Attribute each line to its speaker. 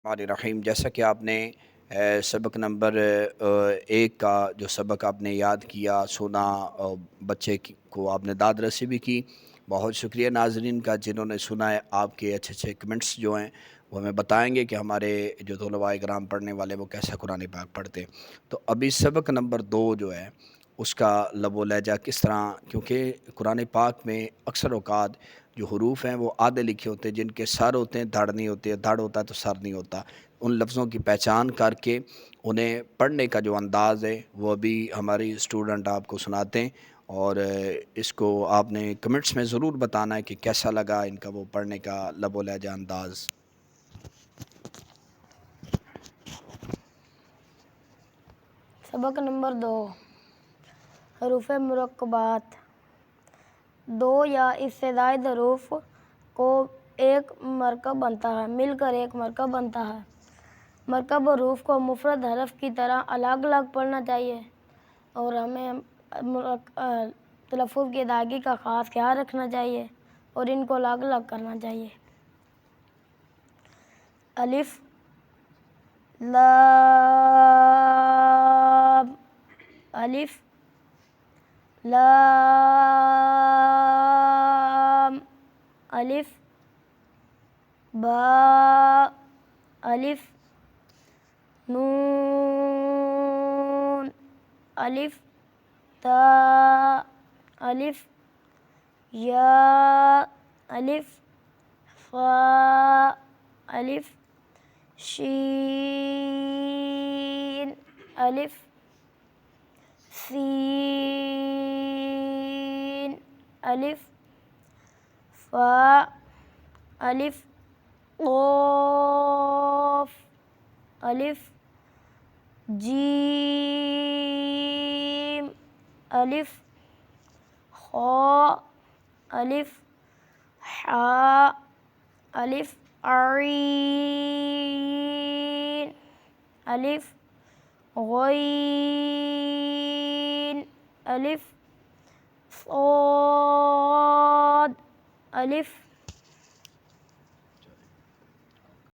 Speaker 1: रहीम, जैसा कि आपने सबक नंबर 1 का जो सबक आपने याद किया, सुना और बच्चे को आपने दाद रसी भी की। बहुत शुक्रिया नाज़रीन का जिन्होंने सुना है। आपके अच्छे अच्छे कमेंट्स जो हैं वो हमें बताएंगे कि हमारे जो तलबा कराम पढ़ने वाले वो कैसा कुरान पाक पढ़ते। तो अभी सबक नंबर 2 जो है उसका लबो लहजा किस तरह, क्योंकि कुरान पाक में अक्सर औक़ात जो हरूफ हैं वो आधे लिखे होते हैं, जिनके सर होते हैं धड़ नहीं होते, धड़ होता है तो सर नहीं होता। उन लफ्ज़ों की पहचान करके उन्हें पढ़ने का जो अंदाज़ है वो भी हमारी स्टूडेंट आपको सुनाते हैं, और इसको आपने कमेंट्स में ज़रूर बताना है कि कैसा लगा इनका वो पढ़ने का लबो लहजा अंदाज़।
Speaker 2: सबक नंबर 2, हरूफ मुरक्कबात। 2 या इससे ज़ायद हरूफ को एक मरकब बनता है, मिलकर एक मरकब बनता है। मरकब हरूफ को मुफरद हरफ की तरह अलग अलग पढ़ना चाहिए और हमें तलफ़्फ़ुज़ की अदायगी का ख़ास ख्याल रखना चाहिए और इनको अलग अलग करना चाहिए। अलिफ, लाम, अलिफ, लाम, अलिफ, बा, अलिफ, नून, अलिफ, ता, अलिफ, या, अलिफ, फ़ा, अलिफ, शीन, अलिफ, सीन, अलिफ, फ़ा, अलिफ, क़ाफ़, अलिफ, जीम, अलिफ, ख़ा, अलिफ, हा, अलिफ, आइन, अलिफ, ग़ैन, अलिफ, साद, अलिफ,